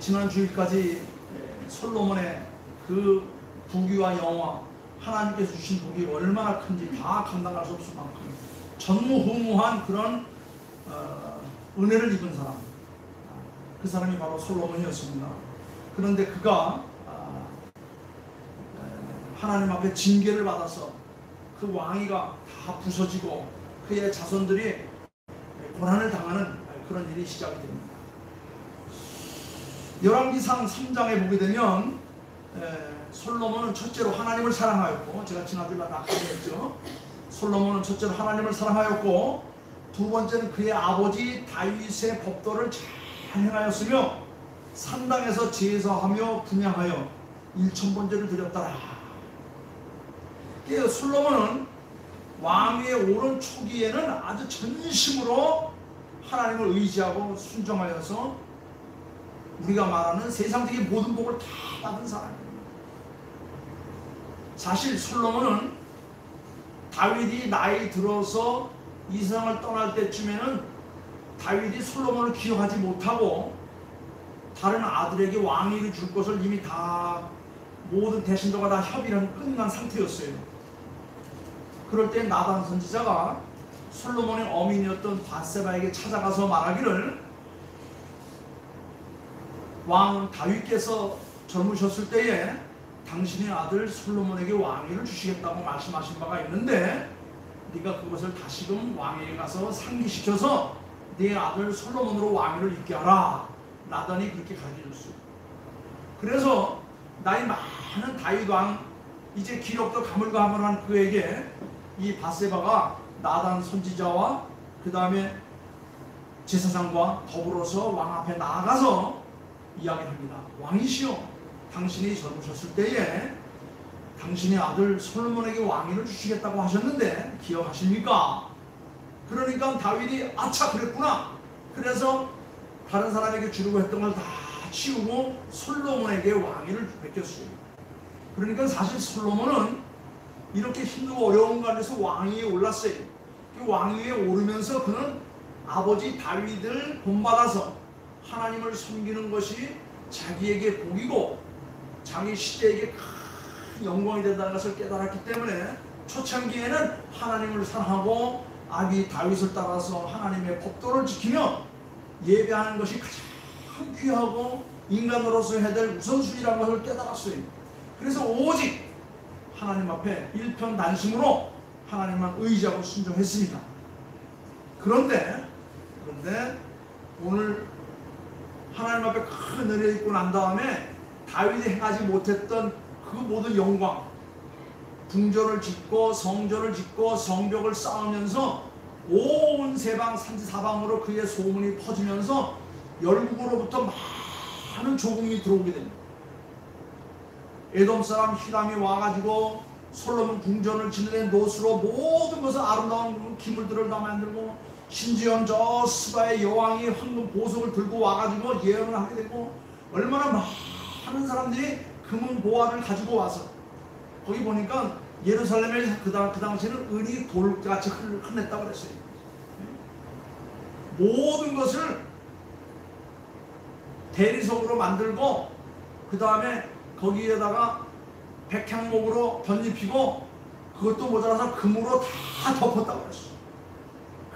지난 주일까지 솔로몬의 그 부귀와 영화, 하나님께서 주신 복이 얼마나 큰지 다 감당할 수 없을 만큼 전무후무한 그런 은혜를 입은 사람, 그 사람이 바로 솔로몬이었습니다. 그런데 그가 하나님 앞에 징계를 받아서 그 왕위가 다 부서지고 그의 자손들이 고난을 당하는 그런 일이 시작이 됩니다. 열왕기상 3장에 보게 되면 솔로몬은 첫째로 하나님을 사랑하였고, 제가 지난주에 낙하했죠. 솔로몬은 첫째로 하나님을 사랑하였고, 두 번째는 그의 아버지 다윗의 법도를 잘 행하였으며 산당에서 제사하며 분향하여 일천번제를 드렸더라. 솔로몬은 왕위에 오른 초기에는 아주 전심으로 하나님을 의지하고 순종하여서 우리가 말하는 세상적인 모든 복을 다 받은 사람입니다. 사실 솔로몬은 다윗이 나이 들어서 이 세상을 떠날 때쯤에는 다윗이 솔로몬을 기억하지 못하고 다른 아들에게 왕위를 줄 것을 이미 다 모든 대신들과 다 협의는 끝난 상태였어요. 그럴 때 나단 선지자가 솔로몬의 어민이었던 밧세바에게 찾아가서 말하기를, 왕 다윗께서 젊으셨을 때에 당신의 아들 솔로몬에게 왕위를 주시겠다고 말씀하신 바가 있는데 네가 그것을 다시금 왕에게 가서 상기시켜서 네 아들 솔로몬으로 왕위를 잇게 하라. 나단이 그렇게 가르쳐줬어요. 그래서 나이 많은 다윗 왕, 이제 기력도 가물가물한 그에게 이 밧세바가 나단 선지자와 그 다음에 제사장과 더불어서 왕 앞에 나아가서 이야기를 합니다. 왕이시여, 당신이 젊으셨을 때에 당신의 아들 솔로몬에게 왕위를 주시겠다고 하셨는데 기억하십니까? 그러니까 다윗이 아차 그랬구나. 그래서 다른 사람에게 주려고 했던 걸 다 치우고 솔로몬에게 왕위를 베꼈어요. 그러니까 사실 솔로몬은 이렇게 힘들고 어려운 가운데서 왕위에 올랐어요. 그 왕위에 오르면서 그는 아버지 다윗을 본받아서 하나님을 섬기는 것이 자기에게 복이고 자기 시대에게 큰 영광이 된다는 것을 깨달았기 때문에 초창기에는 하나님을 사랑하고 아비 다윗을 따라서 하나님의 법도를 지키며 예배하는 것이 가장 귀하고 인간으로서 해야 될 우선순위라는 것을 깨달았어요. 그래서 오직 하나님 앞에 일편단심으로 하나님만 의지하고 순종했습니다. 그런데 오늘 하나님 앞에 큰 은혜를 입고 난 다음에 다윗이 행하지 못했던 그 모든 영광, 궁전을 짓고 성전을 짓고 성벽을 쌓으면서 온 세방 산지사방으로 그의 소문이 퍼지면서 열국으로부터 많은 조공이 들어오게 됩니다. 에돔 사람 히람이 와가지고 솔로몬 궁전을 짓는데 노수로 모든 것을 아름다운 기물들을 다 만들고, 심지어 저 스바의 여왕이 황금 보석을 들고 와가지고 예언을 하게 되고, 얼마나 많은 사람들이 금은 보화를 가지고 와서 거기 보니까 예루살렘에 그 당시에는 은이 돌같이 흔했다고 그랬어요. 모든 것을 대리석으로 만들고 그 다음에 거기에다가 백향목으로 덧입히고 그것도 모자라서 금으로 다 덮었다고 그랬어요.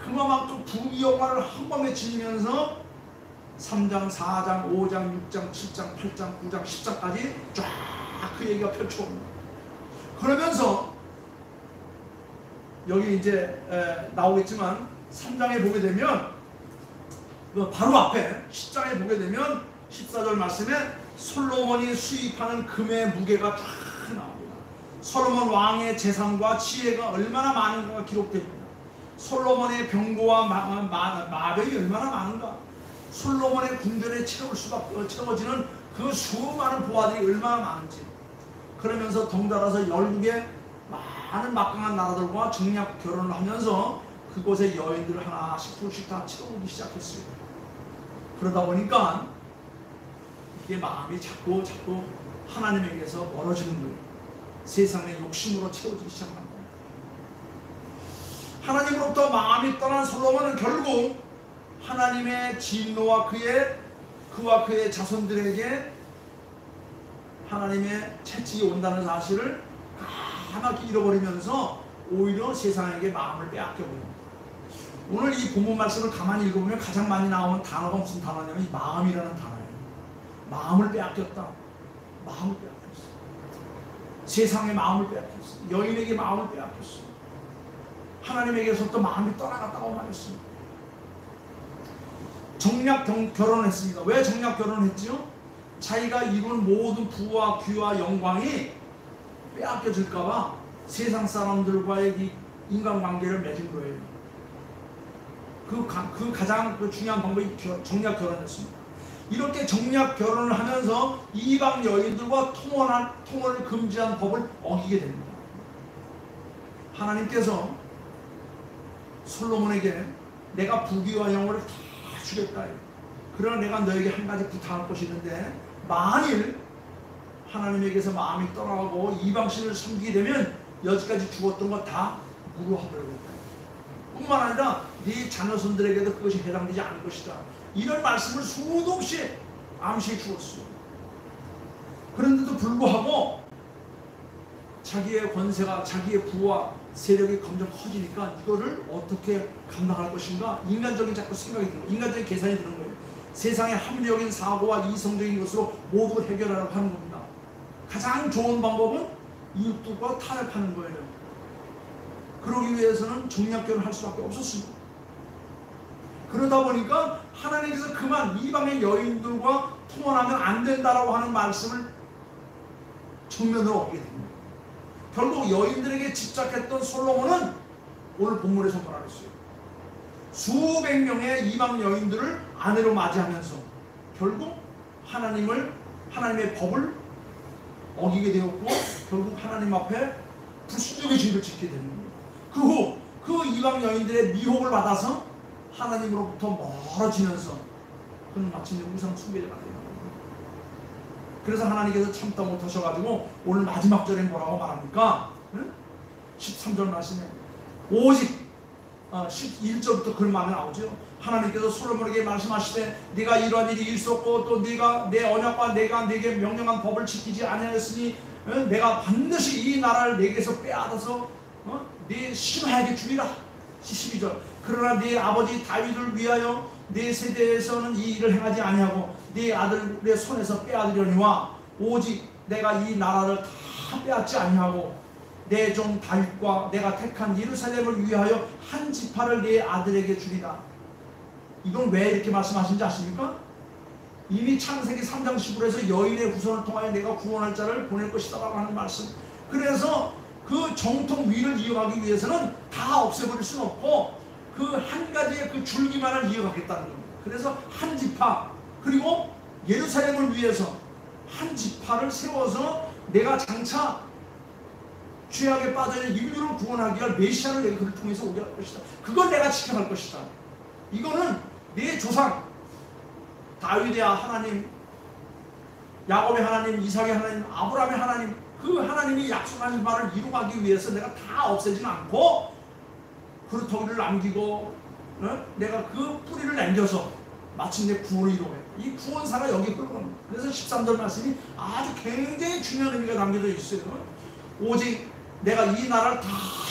그만큼 부귀영화를 한 번에 지니면서 3장, 4장, 5장, 6장, 7장, 8장, 9장, 10장까지 쫙 그 얘기가 펼쳐옵니다. 그러면서 여기 이제 나오겠지만 3장에 보게 되면 바로 앞에 10장에 보게 되면 14절 말씀에 솔로몬이 수입하는 금의 무게가 쫙 나옵니다. 솔로몬 왕의 재산과 지혜가 얼마나 많은가가 기록됩니다. 솔로몬의 병고와 마병이 얼마나 많은가, 솔로몬의 궁전에 채워지는 그 수많은 보화들이 얼마나 많은지, 그러면서 덩달아서 열국의 많은 막강한 나라들과 정략 결혼을 하면서 그곳의 여인들을 하나씩 둘씩 다 채워오기 시작했어요. 그러다 보니까 이게 마음이 자꾸 하나님에게서 멀어지는 거예요. 세상의 욕심으로 채워지기 시작한 거예요. 하나님으로부터 마음이 떠난 솔로몬은 결국 하나님의 진노와 그의 그와 그의 자손들에게 하나님의 채찍이 온다는 사실을 까맣게 잃어버리면서 오히려 세상에게 마음을 빼앗겨버립니다. 오늘 이 본문 말씀을 가만히 읽어보면 가장 많이 나오는 단어가 무슨 단어냐면 이 마음이라는 단어예요. 마음을 빼앗겼다. 마음을 빼앗겼어. 세상의 마음을 빼앗겼어. 여인에게 마음을 빼앗겼어. 하나님에게서부터 마음이 떠나갔다고 말했습니다. 정략 결혼을 했습니다. 왜 정략 결혼을 했지요? 자기가 이룬 모든 부와 귀와 영광이 빼앗겨질까봐 세상 사람들과의 이 인간관계를 맺은 거예요. 그 가장 중요한 방법이 정략 결혼이었습니다. 이렇게 정략 결혼을 하면서 이방 여인들과 통혼을 금지한 법을 어기게 됩니다. 하나님께서 솔로몬에게 내가 부귀와 영광을 다 주겠다. 그러나 내가 너에게 한 가지 부탁할 것이 있는데 만일 하나님에게서 마음이 떠나가고 이방신을 섬기게 되면 여지까지 죽었던 거 다 무효하더라고요. 뿐만 아니라 네 자녀손들에게도 그것이 해당되지 않을 것이다. 이런 말씀을 수도 없이 암시해 주었어요. 그런데도 불구하고 자기의 권세가 자기의 부와 세력이 점점 커지니까 이거를 어떻게 감당할 것인가 인간적인 자꾸 생각이 드는 거예요. 인간적인 계산이 드는 거예요. 세상의 합리적인 사고와 이성적인 것으로 모두 해결하려고 하는 겁니다. 가장 좋은 방법은 이웃들과 타협하는 거예요. 그러기 위해서는 정략결혼을 할 수밖에 없었습니다. 그러다 보니까 하나님께서 그만 이방의 여인들과 통혼하면 안 된다라고 하는 말씀을 정면으로 얻게 됩니다. 결국 여인들에게 집착했던 솔로몬은 오늘 본문에서 뭐라 그랬어요? 수백 명의 이방 여인들을 아내로 맞이하면서 결국 하나님의 법을 어기게 되었고 결국 하나님 앞에 불순종의 죄를 짓게 되는 겁니다. 그 후 그 이방 여인들의 미혹을 받아서 하나님으로부터 멀어지면서 그는 마침내 우상 숭배자가 되는 겁니다. 그래서 하나님께서 참다 못하셔가지고 오늘 마지막 절에 뭐라고 말합니까? 13절 말씀에 오직 11절부터 그 말이 나오죠. 하나님께서 솔로몬에게 말씀하시되 네가 이러한 일이 있었고 또 네가 내 언약과 내가 네게 명령한 법을 지키지 아니하였으니 내가 반드시 이 나라를 네게서 빼앗아서 네 신하에게 주리라. 12절 그러나 네 아버지 다윗을 위하여 네 세대에서는 이 일을 행하지 아니하고 네 아들의 손에서 빼앗으려니와 오직 내가 이 나라를 다 빼앗지 아니하고 내 종 다윗과 내가 택한 예루살렘을 위하여 한 지파를 네 아들에게 주리라. 이건 왜 이렇게 말씀하신지 아십니까? 이미 창세기 3장 15절에서 여인의 후손을 통하여 내가 구원할 자를 보낼 것이다 라고 하는 말씀. 그래서 그 정통 위를 이어가기 위해서는 다 없애버릴 수는 없고 그 한 가지의 그 줄기만을 이어가겠다는 겁니다. 그래서 한 지파 그리고 예루살렘을 위해서 한 지파를 세워서 내가 장차 죄악에 빠져있는 인류를 구원하기 위한 메시아를 내가 그를 통해서 오게 할 것이다. 그걸 내가 지켜갈 것이다. 이거는 내 조상 다윗의 하나님, 야곱의 하나님, 이삭의 하나님, 아브라함의 하나님, 그 하나님이 약속하신 바를 이루기 위해서 내가 다 없애지는 않고 그루터기를 남기고 내가 그 뿌리를 남겨서 마침내 구원을 이루어요. 이 구원사가 여기 흐르는. 그래서 13절 말씀이 아주 굉장히 중요한 의미가 담겨져 있어요. 오직 내가 이 나라를 다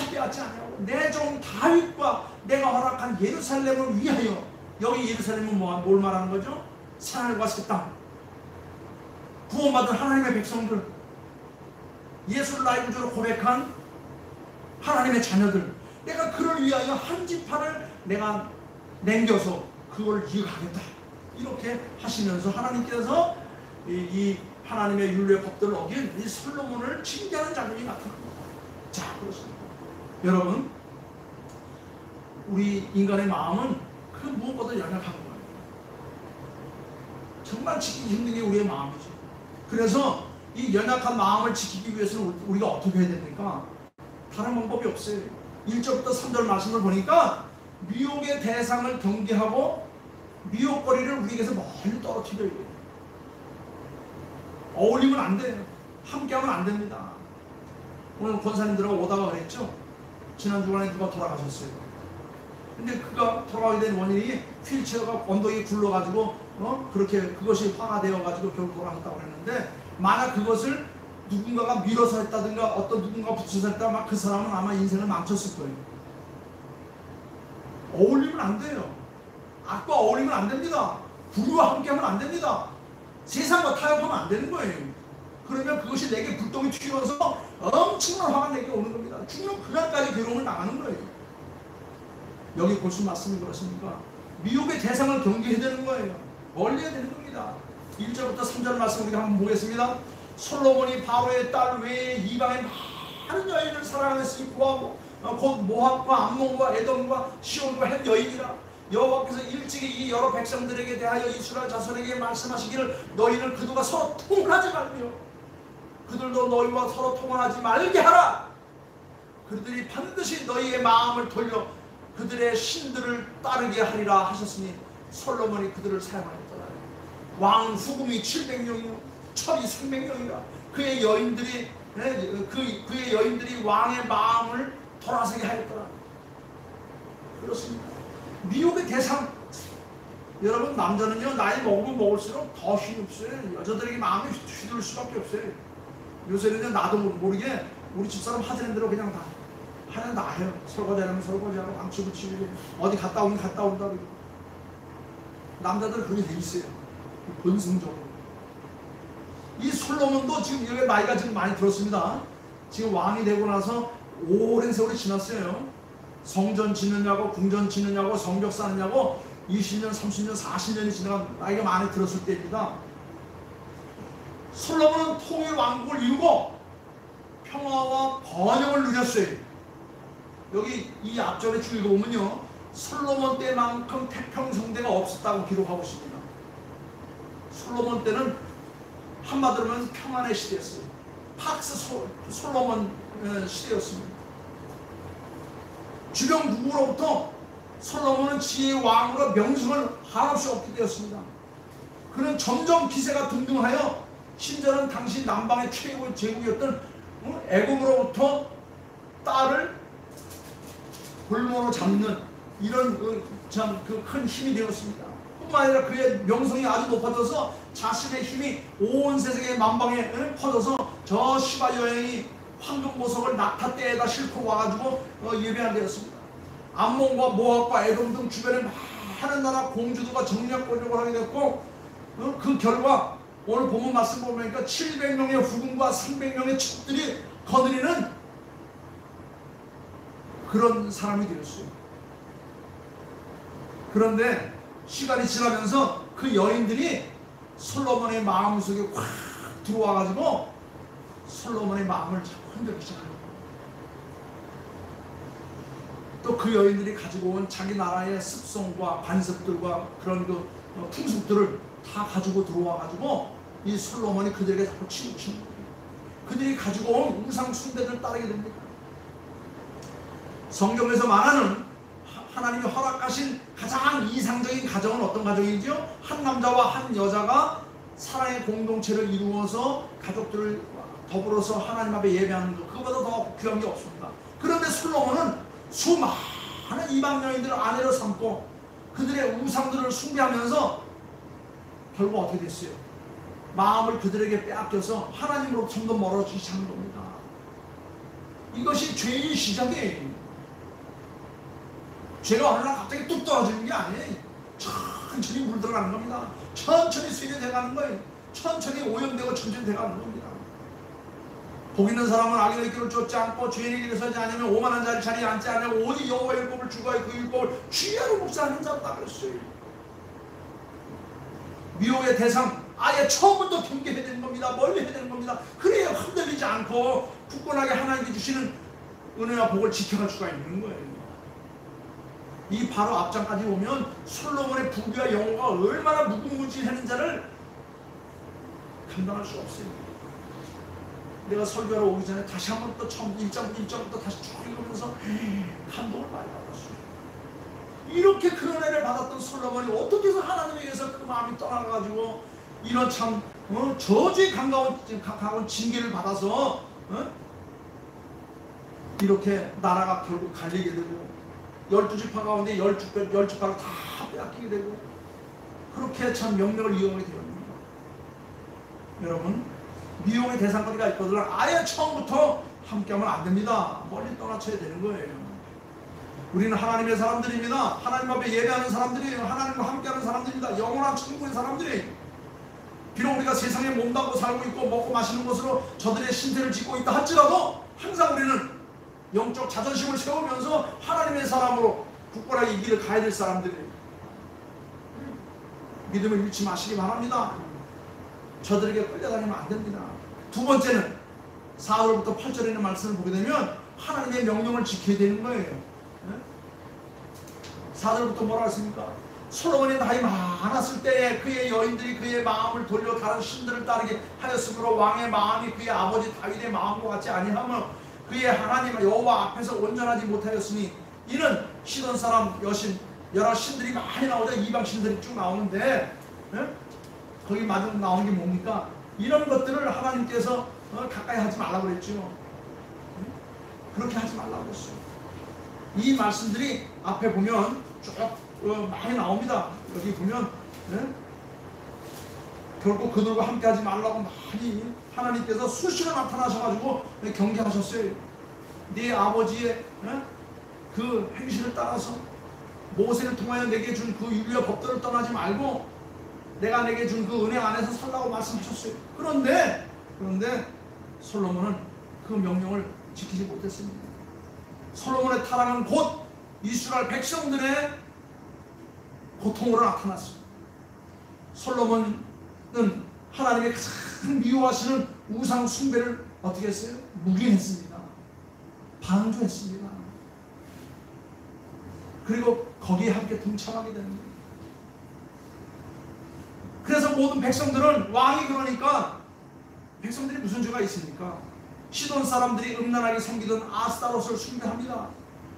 빼앗지 않냐고 내 종 다윗과 내가 허락한 예루살렘을 위하여. 여기 예루살렘은 뭘 말하는 거죠? 새하늘과 새 땅, 구원받은 하나님의 백성들, 예수를 나의 구주로 고백한 하나님의 자녀들, 내가 그를 위하여 한 지파를 내가 남겨서 그걸 이어가겠다. 이렇게 하시면서 하나님께서 이 하나님의 율례 법들을 어긴 이 솔로몬을 칭찬하는 장면이 나타납니다. 자, 그렇습니다. 여러분, 우리 인간의 마음은 그 무엇보다 연약한 거예요. 정말 지키기 힘든 게 우리의 마음이죠. 그래서 이 연약한 마음을 지키기 위해서는 우리가 어떻게 해야 됩니까? 다른 방법이 없어요. 1절부터 3절 말씀을 보니까 미혹의 대상을 경계하고 미혹거리를 우리에게서 멀리 떨어뜨려야 돼요. 어울리면 안 돼요. 함께하면 안 됩니다. 오늘 권사님들하고 오다가 그랬죠. 지난 주간에 누가 돌아가셨어요. 근데 그가 돌아가게 된 원인이 휠체어가 언덕에 굴러가지고 그렇게 그것이 화가 되어가지고 결국 돌아갔다고 했는데, 만약 그것을 누군가가 밀어서 했다든가 어떤 누군가가 붙여서 했다, 막 그 사람은 아마 인생을 망쳤을 거예요. 어울리면 안 돼요. 악과 어울리면 안 됩니다. 불의와 함께하면 안 됩니다. 세상과 타협하면 안 되는 거예요. 그러면 그것이 내게 불똥이 튀어서 엄청난 화가 내게 오는 겁니다. 죽는 그날까지 괴로움을 당하는 거예요. 여기 볼수 말씀이 그렇습니까? 미혹의 대상을 경계해야 되는 거예요. 멀리 해야 되는 겁니다. 1절부터 3절 말씀 우리가 한번 보겠습니다. 솔로몬이 바로의 딸 외에 이방의 많은 여인을 사랑하였으니 곧 모압과 암몬과 에돔과 시온과 헷 여인이라. 여호와께서 일찍이 이 여러 백성들에게 대하여 이스라엘 자손에게 말씀하시기를 너희는 그들과 서로 통하지 말며 그들도 너희와 서로 통하지 말게 하라. 그들이 반드시 너희의 마음을 돌려 그들의 신들을 따르게 하리라 하셨으니 솔로몬이 그들을 사용하였더라. 왕은 후궁이 700명이요 첩이 300명이라. 그의 여인들이 왕의 마음을 돌아서게 하였더라. 그렇습니다. 미혹의 대상. 여러분, 남자는요 나이 먹으면 먹을수록 더 힘없어요. 여자들에게 마음이 휘둘릴 수밖에 없어요. 요새는요 나도 모르게 우리 집사람 하자는 대로 그냥 다 하나 나요. 설거지하면 설거지하고 망치 붙이고 어디 갔다 오면 갔다 온다고. 남자들은 그렇게 돼 있어요. 본성적으로. 이 솔로몬도 지금 여기 나이가 지금 많이 들었습니다. 지금 왕이 되고 나서 오랜 세월이 지났어요. 성전 짓느냐고 궁전 짓느냐고 성벽 쌓느냐고 20년 30년 40년이 지나간 나이가 많이 들었을 때입니다. 솔로몬은 통일 왕국을 이루고 평화와 번영을 누렸어요. 여기 이 앞절에 쭉 읽어보면요 솔로몬 때만큼 태평성대가 없었다고 기록하고 있습니다. 솔로몬 때는 한마디로 하면 평안의 시대였어요. 팍스 솔로몬 시대였습니다. 주변 누구로부터 솔로몬은 지혜의 왕으로 명성을 한없이 얻게 되었습니다. 그는 점점 기세가 등등하여 심지어는 당시 남방의 최고의 제국이었던 애굽으로부터 딸을 볼모로 잡는 이런 큰 힘이 되었습니다. 뿐만 아니라 그의 명성이 아주 높아져서 자신의 힘이 온 세상의 만방에 퍼져서 저 시바 여행이 황금보석을 낙타떼에다 싣고 와가지고 예배하게 되었습니다. 암몬과 모압과 에돔 등 주변의 많은 나라 공주들과 정략 권력을 하게 됐고 그 결과 오늘 본문 말씀 보니까 700명의 후궁과 300명의 첩들이 거느리는 그런 사람이 되었어요. 그런데 시간이 지나면서 그 여인들이 솔로몬의 마음속에 확 들어와가지고 솔로몬의 마음을 흔들기 시작합니다. 또 그 여인들이 가지고 온 자기 나라의 습성과 관습들과 그런 그 풍습들을 다 가지고 들어와가지고 이 솔로몬이 그들에게 자꾸 치우치는 거예요. 그들이 가지고 온 우상 숭배를 따르게 됩니다. 성경에서 말하는 하나님이 허락하신 가장 이상적인 가정은 어떤 가정이죠? 한 남자와 한 여자가 사랑의 공동체를 이루어서 가족들을 더불어서 하나님 앞에 예배하는 것, 그거보다 더 귀한 게 없습니다. 그런데 솔로몬은 수많은 이방 여인들을 아내로 삼고 그들의 우상들을 숭배하면서 결국 어떻게 됐어요? 마음을 그들에게 빼앗겨서 하나님으로부터 점점 멀어지기 시작한 겁니다. 이것이 죄의 시작이에요. 죄가 어느 날 갑자기 뚝 떨어지는 게 아니에요. 천천히 물들어가는 겁니다. 천천히 세뇌돼가는 거예요. 천천히 오염되고 천천히 돼가는 겁니다. 복 있는 사람은 악인의 길을 쫓지 않고 죄인의 길에 서지 않으면 오만한 자리 자리에 앉지 않으면 오직 여호와의 율법을 주고하여 그 율법을 주의하러 묵상하는 자다 그랬어요. 미혹의 대상 아예 처음부터 경계해야 되는 겁니다. 멀리 해야 되는 겁니다. 그래야 흔들리지 않고 굳건하게 하나님께 주시는 은혜와 복을 지켜갈 수가 있는 거예요. 이 바로 앞장까지 보면 솔로몬의 부귀와 영호가 얼마나 무궁무진했는 자를 감당할 수가 없어요. 내가 설교하러 오기 전에 다시 한번 또 처음 1장부터 다시 쭉 읽으면서 감동을 많이 받았어요. 이렇게 큰 은혜를 받았던 솔로몬이 어떻게 해서 하나님에게서 그 마음이 떠나가지고 이런 참 저주의 가까운 징계를 받아서 이렇게 나라가 결국 갈리게 되고 12지파 가운데 10지파를 다 빼앗기게 되고 그렇게 참 명령을 이용하게 되었습니다. 여러분, 미움의 대상거리가 있거든 아예 처음부터 함께하면 안 됩니다. 멀리 떠나쳐야 되는 거예요. 우리는 하나님의 사람들입니다. 하나님 앞에 예배하는 사람들이에요. 하나님과 함께하는 사람들입니다. 영원한 천국의 사람들이. 비록 우리가 세상에 몸담고 살고 있고 먹고 마시는 것으로 저들의 신세를 짓고 있다 할지라도 항상 우리는 영적 자존심을 세우면서 하나님의 사람으로 굳건하게 이 길을 가야 될 사람들이에요. 믿음을 잃지 마시기 바랍니다. 저들에게 끌려다니면 안 됩니다. 두 번째는 4절부터 8절에 있는 말씀을 보게 되면 하나님의 명령을 지켜야 되는 거예요. 4절부터 뭐라 했습니까? 솔로몬이 나이 많았을 때에 그의 여인들이 그의 마음을 돌려 다른 신들을 따르게 하였으므로 왕의 마음이 그의 아버지 다윗의 마음과 같지 아니하며 그의 하나님 여호와 앞에서 온전하지 못하였으니 이는 시돈 사람 여신 여러 신들이 많이 나오죠. 이방 신들이 쭉 나오는데 거기 마지막 나오는 게 뭡니까? 이런 것들을 하나님께서 가까이 하지 말라고 그랬죠. 그렇게 하지 말라고 그랬어요. 이 말씀들이 앞에 보면 쭉 많이 나옵니다. 여기 보면 결국 그들과 함께 하지 말라고 많이 하나님께서 수시로 나타나셔가지고 경계하셨어요. 네 아버지의 그 행실을 따라서 모세를 통하여 내게 준 그 율례 법도를 떠나지 말고 내가 내게 준 그 은혜 안에서 살라고 말씀하셨어요. 그런데 솔로몬은 그 명령을 지키지 못했습니다. 솔로몬의 타락은 곧 이스라엘 백성들의 고통으로 나타났어요. 솔로몬은 하나님의 가장 미워하시는 우상 숭배를 어떻게 했어요? 묵인했습니다. 방조했습니다. 그리고 거기에 함께 동참하게 되는 거예요. 그래서 모든 백성들은 왕이 그러니까 백성들이 무슨 죄가 있습니까? 시돈 사람들이 음란하게 섬기던 아스타롯을 숭배합니다.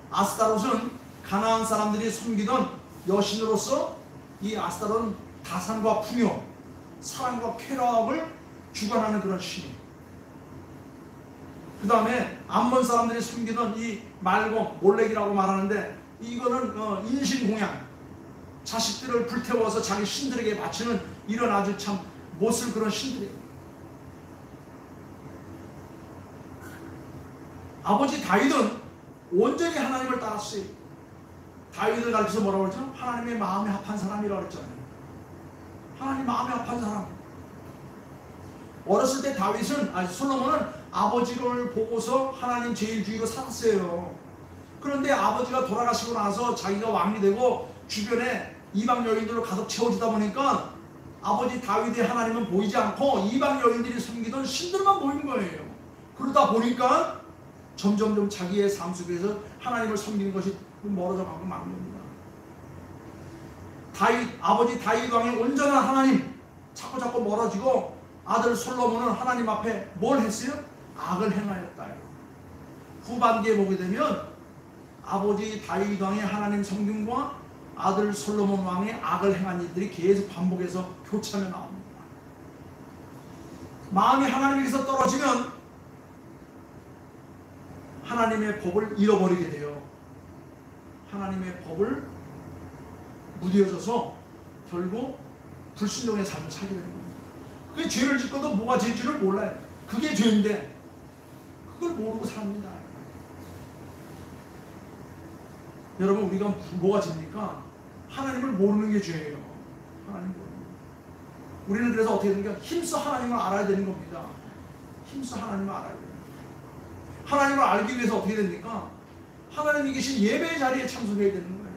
아스타롯은 가나안 사람들이 섬기던 여신으로서 이 아스타롯은 다산과 풍요, 사랑과 쾌락을 주관하는 그런 신이에요. 그 다음에 암몬 사람들이 섬기던 이 말곰, 몰렉이라고 말하는데 이거는 인신공양, 자식들을 불태워서 자기 신들에게 바치는 이런 아주 참 못쓸 그런 신들이에요. 아버지 다윗은 온전히 하나님을 따랐어요. 다윗을 가르쳐서 뭐라고 그랬죠? 하나님의 마음에 합한 사람이라고 그랬잖아요. 하나님 마음에 합한 사람. 어렸을 때 솔로몬은 아버지를 보고서 하나님 제일주의로 살았어요. 그런데 아버지가 돌아가시고 나서 자기가 왕이 되고 주변에 이방 여인들로 가득 채워지다 보니까 아버지 다윗의 하나님은 보이지 않고 이방 여인들이 섬기던 신들만 보이는 거예요. 그러다 보니까 점점점 자기의 삶 속에서 하나님을 섬기는 것이 멀어져 가고 마는 겁니다. 아버지 다윗 왕의 온전한 하나님 자꾸 멀어지고 아들 솔로몬은 하나님 앞에 뭘 했어요? 악을 행하였다. 후반기에 보게 되면 아버지 다윗 왕의 하나님 섬김과 아들 솔로몬 왕의 악을 행한 일들이 계속 반복해서 교차하며 나옵니다. 마음이 하나님에게서 떨어지면 하나님의 법을 잃어버리게 돼요. 하나님의 법을 무뎌져서 결국 불순종의 삶을 살게 되는 겁니다. 그게 죄를 짓고도 뭐가 죄인지를 몰라요. 그게 죄인데 그걸 모르고 삽니다. 여러분, 우리가 뭐가 죄입니까? 하나님을 모르는 게 죄예요. 하나님 모르는 거. 우리는 그래서 어떻게 되는가? 힘써 하나님을 알아야 되는 겁니다. 힘써 하나님을 알아야 돼요. 하나님을 알기 위해서 어떻게 됩니까? 하나님이 계신 예배의 자리에 참석해야 되는 거예요.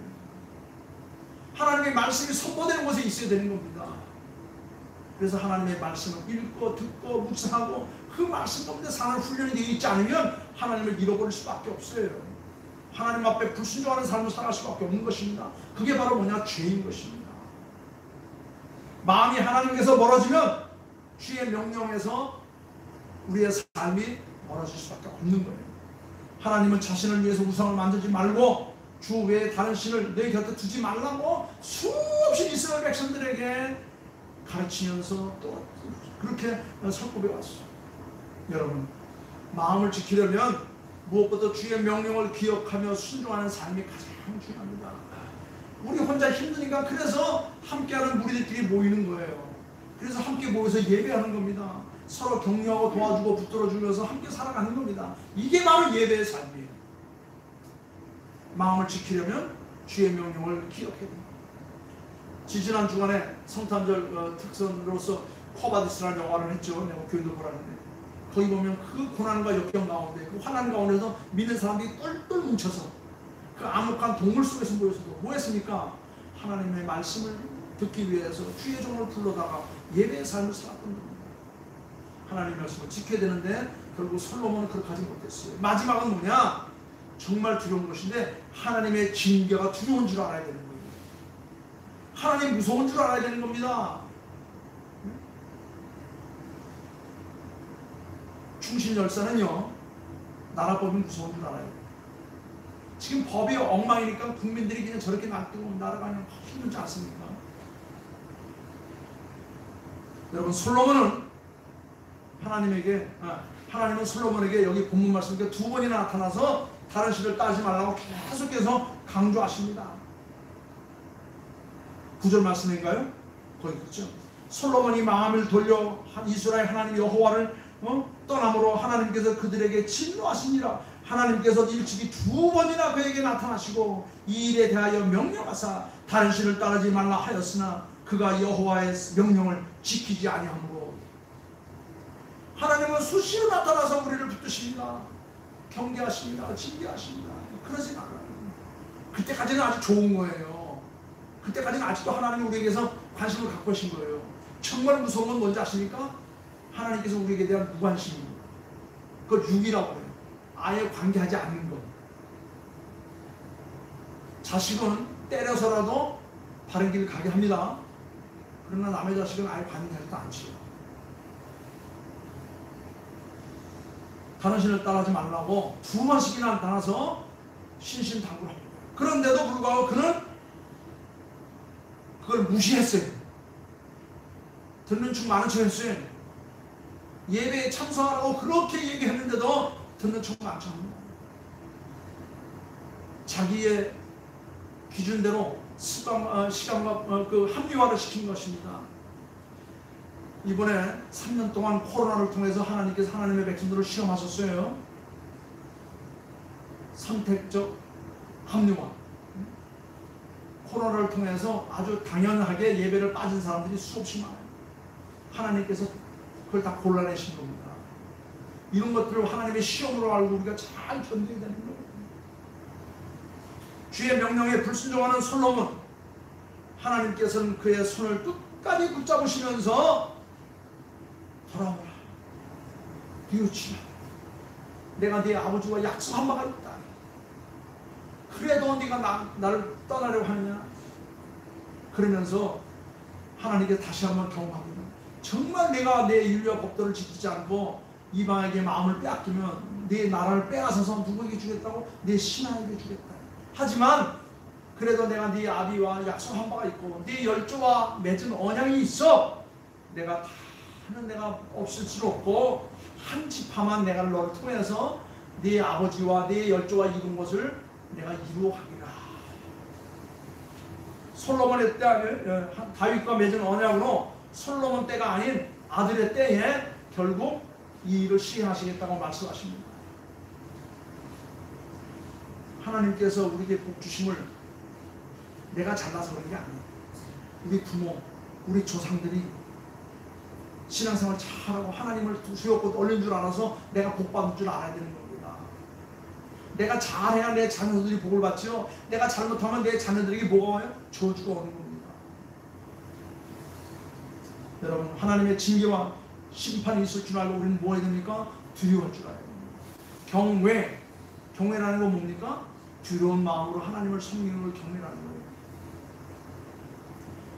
하나님의 말씀이 선포되는 곳에 있어야 되는 겁니다. 그래서 하나님의 말씀을 읽고 듣고 묵상하고 그 말씀 가운데 사는 훈련이 되어 있지 않으면 하나님을 잃어버릴 수밖에 없어요. 하나님 앞에 불순종하는 삶을 살아갈 수밖에 없는 것입니다. 그게 바로 뭐냐? 죄인 것입니다. 마음이 하나님께서 멀어지면 주의 명령에서 우리의 삶이 멀어질 수밖에 없는 거예요. 하나님은 자신을 위해서 우상을 만들지 말고 주 외에 다른 신을 내 곁에 두지 말라고 수없이 이스라엘 백성들에게 가르치면서 또 그렇게 설법해 왔어요. 여러분, 마음을 지키려면 무엇보다 주의 명령을 기억하며 순종하는 삶이 가장 중요합니다. 우리 혼자 힘드니까 그래서 함께하는 무리들끼리 모이는 거예요. 그래서 함께 모여서 예배하는 겁니다. 서로 격려하고 도와주고 붙들어주면서 함께 살아가는 겁니다. 이게 바로 예배의 삶이에요. 마음을 지키려면 주의 명령을 기억해야 됩니다. 지지난 주간에 성탄절 특선으로서 코바디스라는 영화를 했죠. 내가 교회도 보라는데 거기 보면 그 고난과 역경 가운데 그 환난 가운데서 믿는 사람들이 똘똘 뭉쳐서 그 암흑한 동물 속에서 모여서도 뭐 했습니까? 하나님의 말씀을 듣기 위해서 주의 종을 불러다가 예배의 삶을 살았던 겁니다. 하나님의 말씀을 지켜야 되는데 결국 솔로몬은 그렇게 하지 못했어요. 마지막은 뭐냐? 정말 두려운 것인데 하나님의 징계가 두려운 줄 알아야 되는 거예요. 하나님 무서운 줄 알아야 되는 겁니다. 충신열사는요 나라법이 무서운 줄 알아요. 지금 법이 엉망이니까 국민들이 그냥 저렇게 놔두고 나라가 그냥 힘들지 않습니까? 여러분 솔로몬은 하나님은 솔로몬에게 여기 본문 말씀에 두 번이나 나타나서 다른 시를 따지 말라고 계속해서 강조하십니다. 9절 말씀인가요? 거기 있죠. 솔로몬이 마음을 돌려 이스라엘 하나님 여호와를 떠남으로 하나님께서 그들에게 진노하시니라. 하나님께서 일찍이 두 번이나 그에게 나타나시고 이 일에 대하여 명령하사 다른 신을 따르지 말라 하였으나 그가 여호와의 명령을 지키지 아니하므로. 하나님은 수시로 나타나서 우리를 붙드십니다. 경계하십니다. 징계하십니다. 그러지 말아요. 그때까지는 아주 좋은 거예요. 그때까지는 아직도 하나님이 우리에게서 관심을 갖고 계신 거예요. 정말 무서운 건 뭔지 아십니까? 하나님께서 우리에게 대한 무관심입니다. 그걸 육이라고 해요. 아예 관계하지 않는 것. 자식은 때려서라도 바른 길을 가게 합니다. 그러나 남의 자식은 아예 관계하지도 않지요. 다른 신을 따르지 말라고 두 번씩이나 나타나서 신신당부를 합니다. 그런데도 불구하고 그는 그걸 무시했어요. 듣는 척 많은 척 했어요. 예배에 참석하라고 그렇게 얘기했는데도 듣는 척 많은 척 합니다. 자기의 기준대로 시간과 그 합리화를 시킨 것입니다. 이번에 3년 동안 코로나를 통해서 하나님께서 하나님의 백성들을 시험하셨어요. 선택적 합리화. 코로나를 통해서 아주 당연하게 예배를 빠진 사람들이 수없이 많아요. 하나님께서 그걸 다 골라내신 겁니다. 이런 것들을 하나님의 시험으로 알고 우리가 잘 견뎌야 되는 거예요. 주의 명령에 불순종하는 솔로몬, 하나님께서는 그의 손을 끝까지 붙잡으시면서 돌아오라, 비우치라. 내가 네 아버지와 약속한 바가 있다. 그래도 네가 나를 떠나려고 하느냐? 그러면서 하나님께 다시 한번 경험합니다. 정말 내가 내 율법 법도를 지키지 않고 이방에게 마음을 빼앗기면 내 나라를 빼앗아서 누구에게 주겠다고? 내 신하에게 주겠다. 하지만 그래도 내가 네 아비와 약속한 바가 있고 네 열조와 맺은 언약이 있어. 내가 다는 내가 없을 수 없고 한 지파만 내가 너를 통해서 네 아버지와 네 열조와 이룬 것을 내가 이루어가리라. 솔로몬의 때 다윗과 맺은 언약으로 솔로몬 때가 아닌 아들의 때에 결국 이 일을 시행하시겠다고 말씀하십니다. 하나님께서 우리에게 복 주심을 내가 잘나서 그런 게 아니에요. 우리 부모, 우리 조상들이 신앙생활 잘하고 하나님을 두시었고 올린 줄 알아서 내가 복 받을 줄 알아야 되는 겁니다. 내가 잘해야 내 자녀들이 복을 받죠. 내가 잘못하면 내 자녀들에게 뭐가 와요? 저주가 오는 겁니다. 여러분, 하나님의 징계와 심판이 있을 줄 알고 우리는 뭐 해야 됩니까? 두려울 줄 알아야 됩니다. 경외라는 건 뭡니까? 두려운 마음으로 하나님을 섬기는 걸 경외라는 거예요.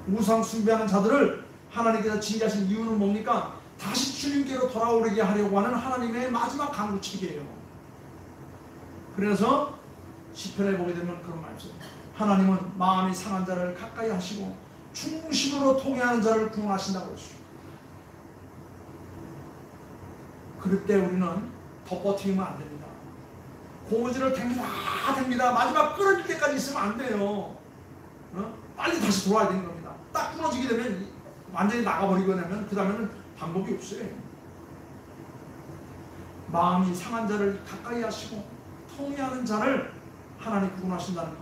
우상 숭배하는 자들을 하나님께서 징계하신 이유는 뭡니까? 다시 주님께로 돌아오게 하려고 하는 하나님의 마지막 간구책이에요. 그래서 시편에 보게 되면 그런 말이죠. 하나님은 마음이 상한 자를 가까이 하시고 중심으로 통회하는 자를 구원하신다고 했어요. 그럴 때 우리는 덧버티면 안 됩니다. 고무줄을 댕기다 마지막 끊어질 때까지 있으면 안 돼요. 빨리 다시 돌아야 되는 겁니다. 딱 끊어지게 되면 완전히 나가버리거나 하면 그 다음에는 방법이 없어요. 마음이 상한 자를 가까이 하시고 통회하는 자를 하나님 구원하신다는 것.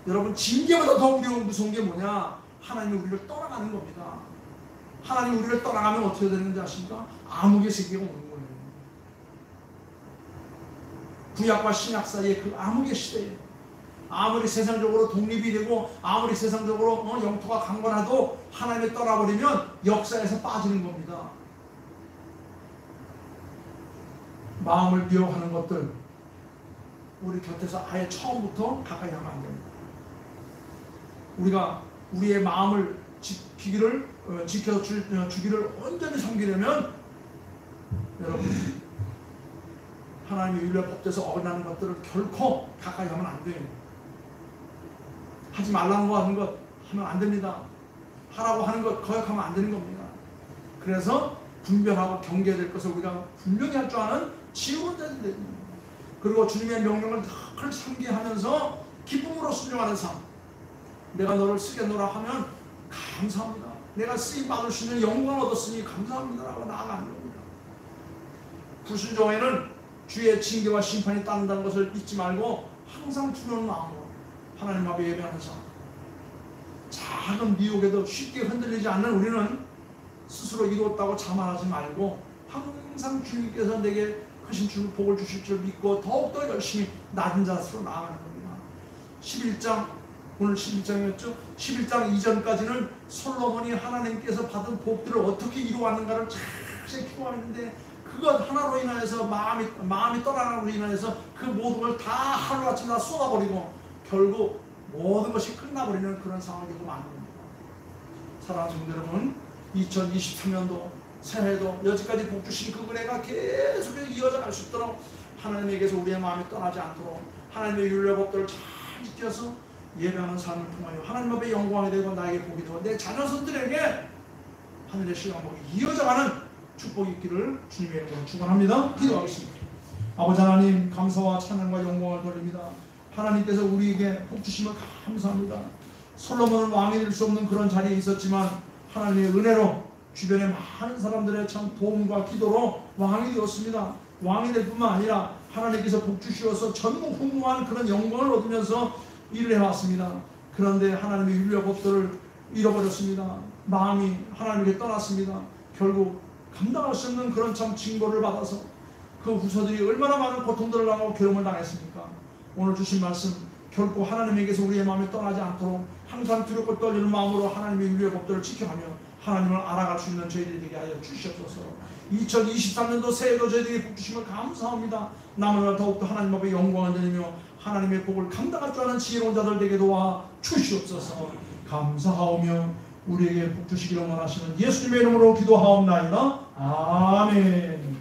여러분, 징계보다 더 무서운 게 뭐냐? 하나님이 우리를 떠나가는 겁니다. 하나님이 우리를 떠나가면 어떻게 되는지 아십니까? 암흑의 세계가 오는 거예요. 구약과 신약 사이의 그 암흑의 시대에 아무리 세상적으로 독립이 되고 아무리 세상적으로 영토가 강건하도 하나님이 떠나버리면 역사에서 빠지는 겁니다. 마음을 미워하는 것들 우리 곁에서 아예 처음부터 가까이 하면 안 됩니다. 우리가 우리의 마음을 지켜서 주기를 온전히 섬기려면 여러분, 하나님의 율례 법대에서 어긋나는 것들을 결코 가까이 하면 안 돼요. 하지 말라는 거 하는 것 하면 안 됩니다. 하라고 하는 것 거역하면 안 되는 겁니다. 그래서 분별하고 경계될 것을 우리가 분명히 할 줄 아는 지혜로운 자들이 됩니다. 그리고 주님의 명령을 늘 상기하면서 기쁨으로 순종하는 삶. 내가 너를 쓰겠노라 하면 감사합니다. 내가 쓰임받을 수 있는 영광을 얻었으니 감사합니다라고 나아가는 겁니다. 불순종에는 주의 징계와 심판이 따른다는 것을 잊지 말고 항상 두려운 마음으로 하나님 앞에 예배하는 삶. 작은 미혹에도 쉽게 흔들리지 않는 우리는 스스로 이루었다고 자만하지 말고 항상 주님께서 내게 크신 복을 주실 줄 믿고 더욱더 열심히 낮은 자세로 나아가는 겁니다. 11장, 오늘 11장이었죠. 11장 이전까지는 솔로몬이 하나님께서 받은 복들을 어떻게 이루었는가를 자세히 기도하는데 그것 하나로 인하여서 마음이 떠나는 인하여서 그 모든 걸 다 하루아침에 다 쏟아버리고 결국 모든 것이 끝나버리는 그런 상황이 되고 마는 겁니다. 사랑하는 성도 여러분, 2023년도 새해도 여지까지 복 주신 그 은혜가 계속해서 이어져 갈 수 있도록 하나님에게서 우리의 마음이 떠나지 않도록 하나님의 율례법들을 잘 지켜서 예배하는 삶을 통하여 하나님 앞에 영광이 되고 나에게 복이 되고 내 자녀손들에게 하늘의 신앙복이 이어져가는 축복이 있기를 주님의 이름으로 축원합니다. 기도하겠습니다. 아버지 하나님, 감사와 찬양과 영광을 돌립니다. 하나님께서 우리에게 복 주심을 감사합니다. 솔로몬은 왕이 될 수 없는 그런 자리에 있었지만 하나님의 은혜로 주변의 많은 사람들의 참 도움과 기도로 왕이 되었습니다. 왕이 될 뿐만 아니라 하나님께서 복 주시어서 전무후무한 그런 영광을 얻으면서 일을 해왔습니다. 그런데 하나님의 율례법들을 잃어버렸습니다. 마음이 하나님에게 떠났습니다. 결국 감당할 수 없는 그런 참 징벌을 받아서 그 후손들이 얼마나 많은 고통들을 당하고 괴로움을 당했습니까? 오늘 주신 말씀, 결코 하나님에게서 우리의 마음이 떠나지 않도록 항상 두렵고 떨리는 마음으로 하나님의 율례법들을 지켜가며 하나님을 알아갈 수 있는 저희들이 되게 하여 주시옵소서. 2023년도 새해도 저희들이 복 주심을 감사합니다. 남은 날 더욱더 하나님 앞에 영광을 드리며 하나님의 복을 감당할 줄 아는 지혜로운 자들 되게 도와 주시옵소서. 감사하오며 우리에게 복 주시기를 원하시는 예수님의 이름으로 기도하옵나이다. 아멘.